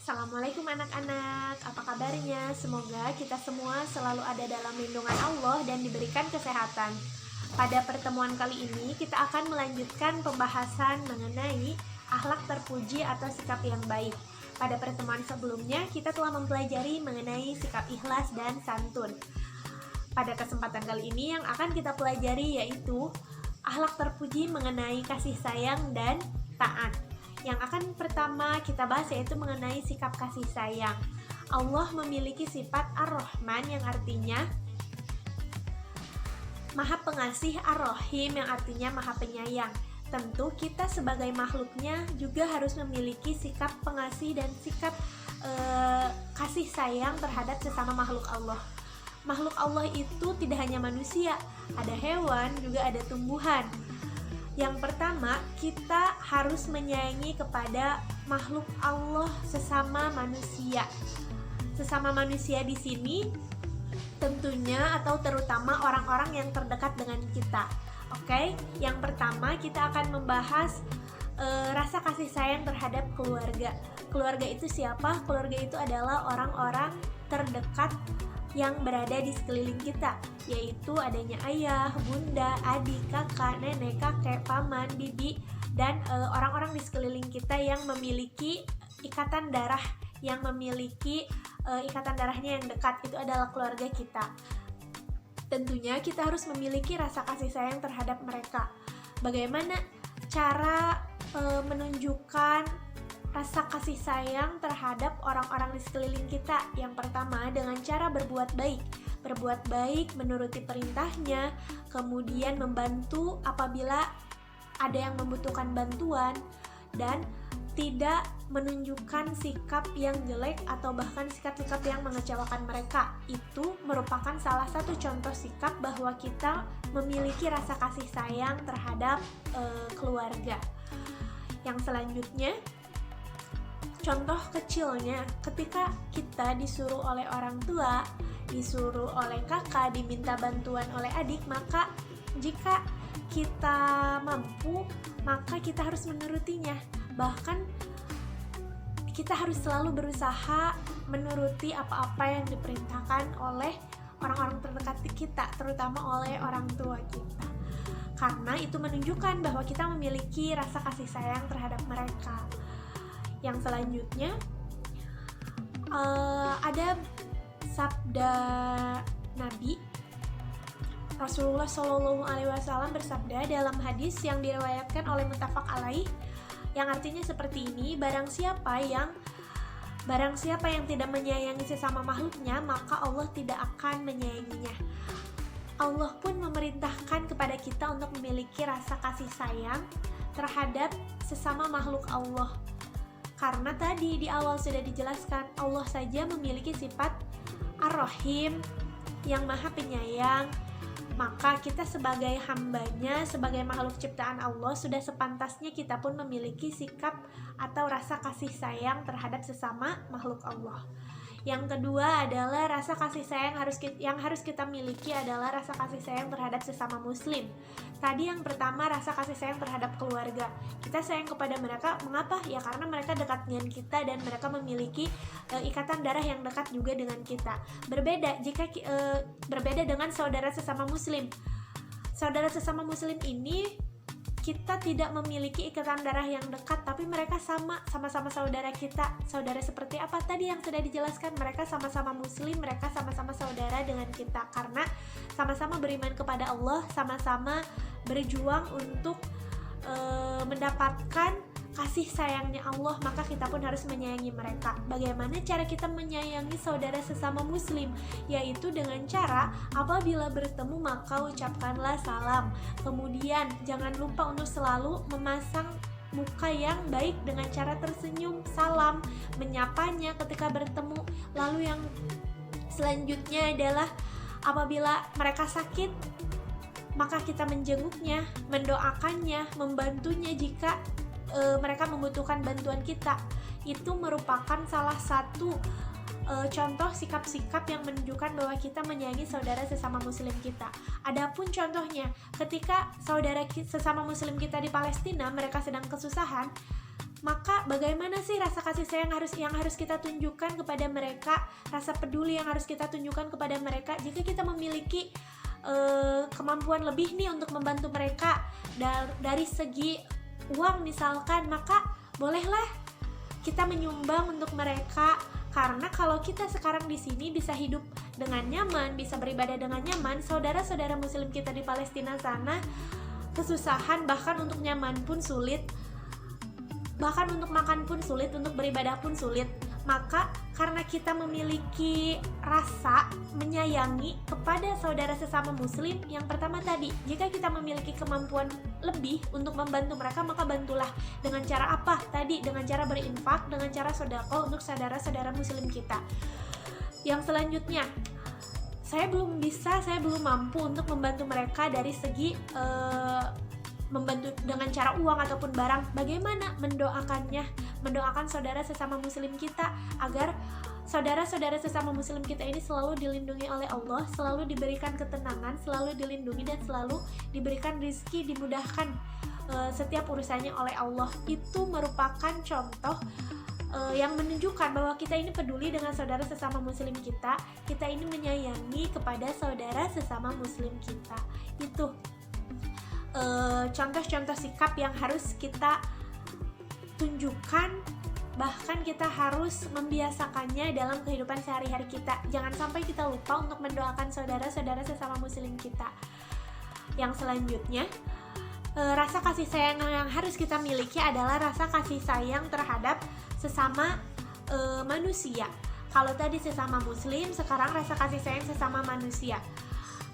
Assalamualaikum anak-anak, apa kabarnya? Semoga kita semua selalu ada dalam lindungan Allah dan diberikan kesehatan. Pada pertemuan kali ini kita akan melanjutkan pembahasan mengenai akhlak terpuji atau sikap yang baik. Pada pertemuan sebelumnya kita telah mempelajari mengenai sikap ikhlas dan santun. Pada kesempatan kali ini yang akan kita pelajari yaitu akhlak terpuji mengenai kasih sayang dan taat. Yang akan pertama kita bahas yaitu mengenai sikap kasih sayang. Allah memiliki sifat Ar-Rahman yang artinya Maha Pengasih, Ar-Rahim yang artinya Maha Penyayang. Tentu kita sebagai makhluknya juga harus memiliki sikap pengasih dan sikap kasih sayang terhadap sesama makhluk Allah. Makhluk Allah itu tidak hanya manusia, ada hewan, juga ada tumbuhan. Yang pertama, kita harus menyayangi kepada makhluk Allah sesama manusia. Sesama manusia di sini tentunya atau terutama orang-orang yang terdekat dengan kita. Oke, yang pertama kita akan membahas rasa kasih sayang terhadap keluarga. Keluarga itu siapa? Keluarga itu adalah orang-orang terdekat yang berada di sekeliling kita, yaitu adanya ayah, bunda, adik, kakak, nenek, kakek, paman, bibi, dan orang-orang di sekeliling kita yang memiliki ikatan darah, yang memiliki ikatan darahnya yang dekat, itu adalah keluarga kita. Tentunya kita harus memiliki rasa kasih sayang terhadap mereka. Bagaimana cara menunjukkan rasa kasih sayang terhadap orang-orang di sekeliling kita? Yang pertama, dengan cara berbuat baik. Berbuat baik, menuruti perintahnya, kemudian membantu apabila ada yang membutuhkan bantuan, dan tidak menunjukkan sikap yang jelek atau bahkan sikap-sikap yang mengecewakan mereka. Itu merupakan salah satu contoh sikap bahwa kita memiliki rasa kasih sayang terhadap keluarga. Yang selanjutnya, contoh kecilnya, ketika kita disuruh oleh orang tua, disuruh oleh kakak, diminta bantuan oleh adik, maka jika kita mampu, maka kita harus menurutinya. Bahkan kita harus selalu berusaha menuruti apa-apa yang diperintahkan oleh orang-orang terdekat kita, terutama oleh orang tua kita. Karena itu menunjukkan bahwa kita memiliki rasa kasih sayang terhadap mereka. Yang selanjutnya ada sabda Nabi Rasulullah SAW bersabda dalam hadis yang diriwayatkan oleh muttafaq alaih, yang artinya seperti ini: barang siapa yang tidak menyayangi sesama makhluknya, maka Allah tidak akan menyayanginya. Allah pun memerintahkan kepada kita untuk memiliki rasa kasih sayang terhadap sesama makhluk Allah. Karena tadi di awal sudah dijelaskan, Allah saja memiliki sifat Ar-Rahim yang Maha Penyayang. Maka kita sebagai hambanya, sebagai makhluk ciptaan Allah, sudah sepantasnya kita pun memiliki sikap atau rasa kasih sayang terhadap sesama makhluk Allah. Yang kedua adalah rasa kasih sayang yang harus kita miliki adalah rasa kasih sayang terhadap sesama muslim. Tadi yang pertama, rasa kasih sayang terhadap keluarga. Kita sayang kepada mereka, mengapa? Ya karena mereka dekat dengan kita dan mereka memiliki ikatan darah yang dekat juga dengan kita. Berbeda dengan saudara sesama muslim. Saudara sesama muslim ini kita tidak memiliki ikatan darah yang dekat, tapi mereka sama-sama saudara kita. Saudara seperti apa? Tadi yang sudah dijelaskan, mereka sama-sama muslim, mereka sama-sama saudara dengan kita karena sama-sama beriman kepada Allah, sama-sama berjuang untuk mendapatkan kasih sayangnya Allah, maka kita pun harus menyayangi mereka. Bagaimana cara kita menyayangi saudara sesama muslim? Yaitu dengan cara apabila bertemu maka ucapkanlah salam. Kemudian jangan lupa untuk selalu memasang muka yang baik dengan cara tersenyum, salam, menyapanya ketika bertemu. Lalu yang selanjutnya adalah apabila mereka sakit, maka kita menjenguknya, mendoakannya, membantunya jika mereka membutuhkan bantuan kita. Itu merupakan salah satu contoh sikap-sikap yang menunjukkan bahwa kita menyayangi saudara sesama muslim kita. Adapun contohnya, ketika saudara sesama muslim kita di Palestina, mereka sedang kesusahan, Maka bagaimana sih rasa kasih sayang yang harus kita tunjukkan kepada mereka, rasa peduli yang harus kita tunjukkan kepada mereka jika kita memiliki kemampuan lebih nih untuk membantu mereka dari segi uang misalkan, maka bolehlah kita menyumbang untuk mereka. Karena kalau kita sekarang di sini bisa hidup dengan nyaman, bisa beribadah dengan nyaman, saudara-saudara muslim kita di Palestina sana kesusahan, bahkan untuk nyaman pun sulit, bahkan untuk makan pun sulit, untuk beribadah pun sulit. Maka karena kita memiliki rasa menyayangi kepada saudara sesama muslim, yang pertama tadi, jika kita memiliki kemampuan lebih untuk membantu mereka, maka bantulah. Dengan cara apa? Tadi dengan cara berinfak, dengan cara sedekah untuk saudara-saudara muslim kita. Yang selanjutnya, saya belum mampu untuk membantu mereka dari segi membantu dengan cara uang ataupun barang. Bagaimana mendoakan saudara sesama muslim kita agar saudara-saudara sesama muslim kita ini selalu dilindungi oleh Allah, selalu diberikan ketenangan, selalu dilindungi dan selalu diberikan rezeki, dimudahkan setiap urusannya oleh Allah. Itu merupakan contoh yang menunjukkan bahwa kita ini peduli dengan saudara sesama muslim kita ini menyayangi kepada saudara sesama muslim kita. Itu contoh-contoh sikap yang harus kita tunjukkan, bahkan kita harus membiasakannya dalam kehidupan sehari-hari kita. Jangan sampai kita lupa untuk mendoakan saudara-saudara sesama muslim kita. Yang selanjutnya, rasa kasih sayang yang harus kita miliki adalah rasa kasih sayang terhadap sesama manusia. Kalau tadi sesama muslim, sekarang rasa kasih sayang sesama manusia.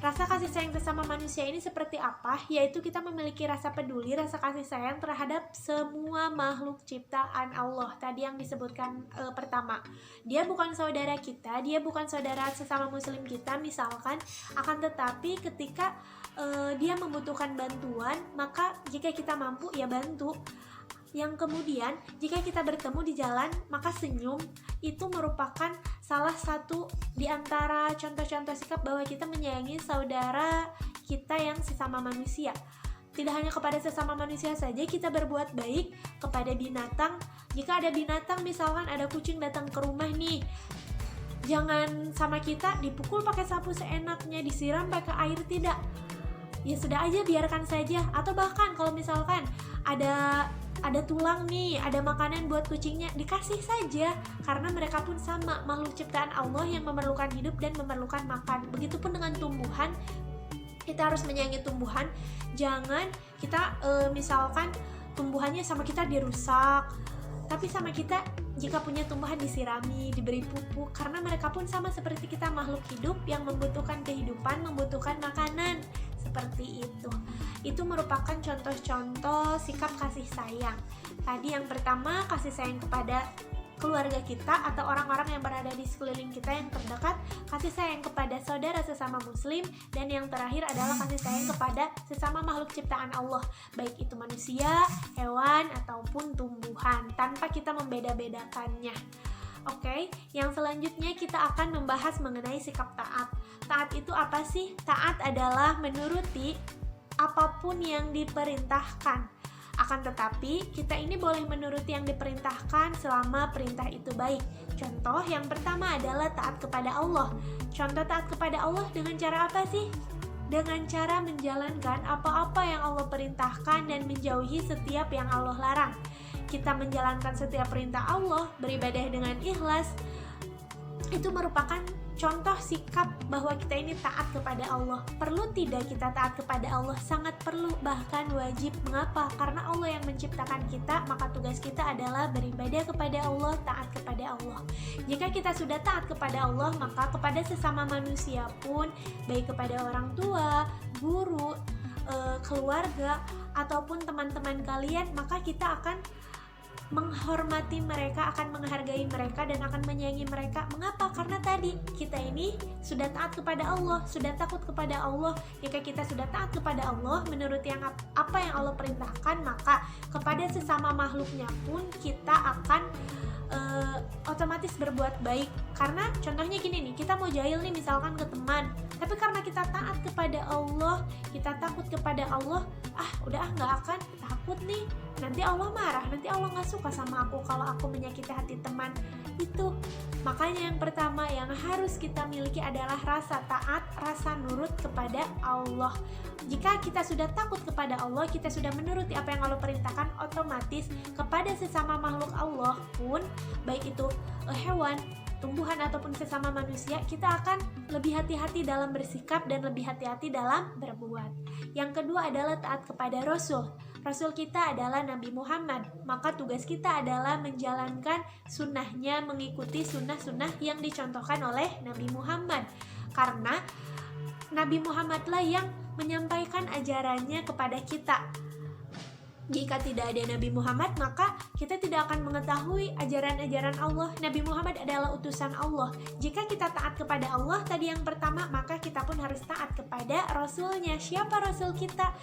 Rasa kasih sayang sesama manusia ini seperti apa? Yaitu kita memiliki rasa peduli, rasa kasih sayang terhadap semua makhluk ciptaan Allah. Tadi yang disebutkan pertama, dia bukan saudara kita, dia bukan saudara sesama muslim kita misalkan, akan tetapi ketika dia membutuhkan bantuan, maka jika kita mampu ya bantu. Yang kemudian, jika kita bertemu di jalan, maka senyum. Itu merupakan salah satu di antara contoh-contoh sikap bahwa kita menyayangi saudara kita yang sesama manusia. Tidak hanya kepada sesama manusia saja, kita berbuat baik kepada binatang. Jika ada binatang, misalkan ada kucing datang ke rumah nih, jangan sama kita dipukul pakai sapu seenaknya, disiram pakai air, tidak. Ya sudah aja, biarkan saja. Atau bahkan kalau misalkan ada tulang nih, ada makanan buat kucingnya, dikasih saja, karena mereka pun sama, makhluk ciptaan Allah yang memerlukan hidup dan memerlukan makan. Begitupun dengan tumbuhan, kita harus menyayangi tumbuhan. Jangan kita misalkan tumbuhannya sama kita dirusak, tapi sama kita jika punya tumbuhan disirami, diberi pupuk, karena mereka pun sama seperti kita, makhluk hidup yang membutuhkan kehidupan, membutuhkan makanan. Seperti itu. Itu merupakan contoh-contoh sikap kasih sayang. Tadi yang pertama, kasih sayang kepada keluarga kita atau orang-orang yang berada di sekeliling kita yang terdekat, kasih sayang kepada saudara sesama muslim, dan yang terakhir adalah kasih sayang kepada sesama makhluk ciptaan Allah, baik itu manusia, hewan, ataupun tumbuhan, tanpa kita membeda-bedakannya. Oke, yang selanjutnya kita akan membahas mengenai sikap taat. Taat itu apa sih? Taat adalah menuruti apapun yang diperintahkan. Akan tetapi, kita ini boleh menuruti yang diperintahkan selama perintah itu baik. Contoh yang pertama adalah taat kepada Allah. Contoh taat kepada Allah dengan cara apa sih? Dengan cara menjalankan apa-apa yang Allah perintahkan dan menjauhi setiap yang Allah larang. Kita menjalankan setiap perintah Allah, beribadah dengan ikhlas, itu merupakan contoh sikap bahwa kita ini taat kepada Allah. Perlu tidak kita taat kepada Allah? Sangat perlu, bahkan wajib. Mengapa? Karena Allah yang menciptakan kita, maka tugas kita adalah beribadah kepada Allah, taat kepada Allah. Jika kita sudah taat kepada Allah, maka kepada sesama manusia pun, baik kepada orang tua, guru, keluarga, ataupun teman-teman kalian, maka kita akan menghormati mereka, akan menghargai mereka, dan akan menyayangi mereka. Mengapa? Karena tadi kita ini sudah taat kepada Allah, sudah takut kepada Allah. Jika kita sudah taat kepada Allah, menurut yang apa yang Allah perintahkan, maka kepada sesama makhluknya pun kita akan otomatis berbuat baik. Karena contohnya gini nih, kita mau jahil nih misalkan ke teman, tapi karena kita taat kepada Allah, kita takut kepada Allah, udah nggak akan, takut nih nanti Allah marah, nanti Allah nggak suka sama aku kalau aku menyakiti hati teman. Itu makanya yang pertama yang harus kita miliki adalah rasa taat, rasa nurut kepada Allah. Jika kita sudah takut kepada Allah, kita sudah menuruti apa yang Allah perintahkan, otomatis kepada sesama makhluk Allah pun, baik itu hewan, tumbuhan ataupun sesama manusia, kita akan lebih hati-hati dalam bersikap dan lebih hati-hati dalam berbuat. Yang kedua adalah taat kepada Rasul. Rasul kita adalah Nabi Muhammad, maka tugas kita adalah menjalankan sunnahnya, mengikuti sunnah-sunnah yang dicontohkan oleh Nabi Muhammad. Karena Nabi Muhammadlah yang menyampaikan ajarannya kepada kita. Jika tidak ada Nabi Muhammad, maka kita tidak akan mengetahui ajaran-ajaran Allah. Nabi Muhammad adalah utusan Allah. Jika kita taat kepada Allah tadi yang pertama, maka kita pun harus taat kepada Rasulnya. Siapa Rasul kita?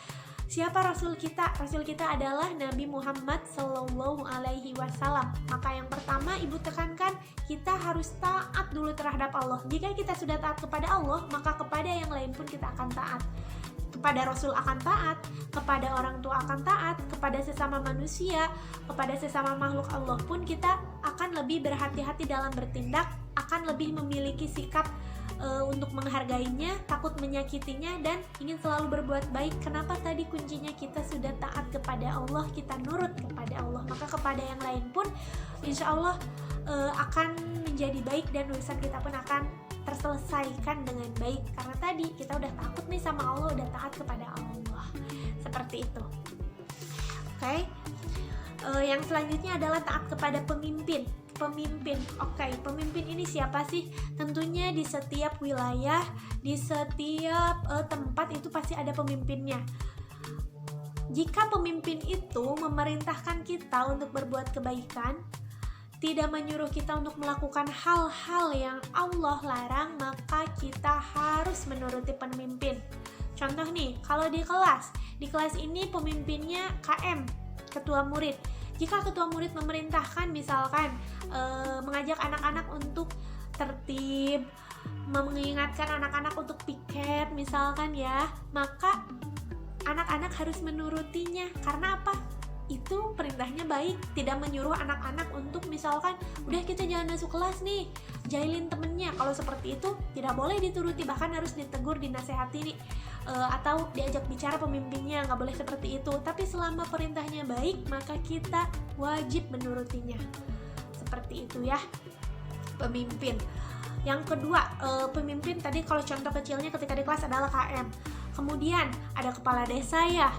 Siapa Rasul kita? Rasul kita adalah Nabi Muhammad Sallallahu Alaihi Wasallam. Maka yang pertama ibu tekankan, kita harus taat dulu terhadap Allah. Jika kita sudah taat kepada Allah, maka kepada yang lain pun kita akan taat. Kepada Rasul akan taat, kepada orang tua akan taat, kepada sesama manusia, kepada sesama makhluk Allah pun kita akan lebih berhati-hati dalam bertindak, akan lebih memiliki sikap untuk menghargainya, takut menyakitinya, dan ingin selalu berbuat baik. Kenapa tadi kuncinya kita sudah taat kepada Allah, kita nurut kepada Allah, maka kepada yang lain pun insya Allah akan menjadi baik dan urusan kita pun akan terselesaikan dengan baik, karena tadi kita udah takut nih sama Allah, udah taat kepada Allah. Seperti itu. Oke. Yang selanjutnya adalah taat kepada pemimpin. Pemimpin ini siapa sih? Tentunya di setiap wilayah, di setiap tempat itu pasti ada pemimpinnya. Jika pemimpin itu memerintahkan kita untuk berbuat kebaikan, tidak menyuruh kita untuk melakukan hal-hal yang Allah larang, maka kita harus menuruti pemimpin. Contoh nih, kalau di kelas ini pemimpinnya KM, ketua murid. Jika ketua murid memerintahkan misalkan mengajak anak-anak untuk tertib, mengingatkan anak-anak untuk piket misalkan ya, maka anak-anak harus menurutinya. Karena apa? Itu perintahnya baik, tidak menyuruh anak-anak untuk misalkan udah kita jangan masuk kelas nih, jahilin temennya. Kalau seperti itu tidak boleh dituruti, bahkan harus ditegur, dinasehati nih, atau diajak bicara pemimpinnya, nggak boleh seperti itu. Tapi selama perintahnya baik, maka kita wajib menurutinya. Seperti itu ya pemimpin. Yang kedua, pemimpin tadi kalau contoh kecilnya ketika di kelas adalah KM. Kemudian ada kepala desa ya,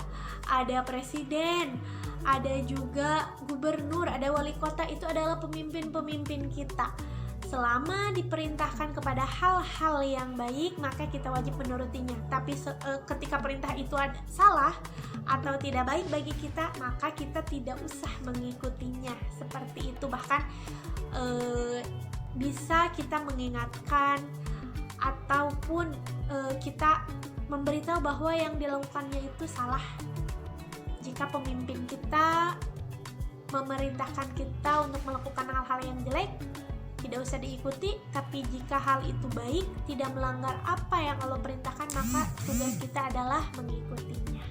ada presiden, ada juga gubernur, ada wali kota. Itu adalah pemimpin-pemimpin kita. Selama diperintahkan kepada hal-hal yang baik, maka kita wajib menurutinya. Tapi ketika perintah itu salah atau tidak baik bagi kita, maka kita tidak usah mengikutinya. Seperti itu. Bahkan bisa kita mengingatkan ataupun kita memberitahu bahwa yang dilakukannya itu salah. Jika pemimpin kita memerintahkan kita untuk melakukan hal-hal yang jelek, tidak usah diikuti. Tapi jika hal itu baik, tidak melanggar apa yang Allah perintahkan, maka tugas kita adalah mengikutinya.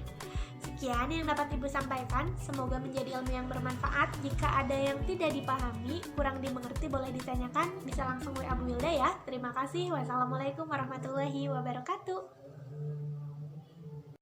Sekian yang dapat Ibu sampaikan, semoga menjadi ilmu yang bermanfaat. Jika ada yang tidak dipahami, kurang dimengerti, boleh ditanyakan, bisa langsung WA Bu Wilda ya. Terima kasih. Wassalamualaikum warahmatullahi wabarakatuh.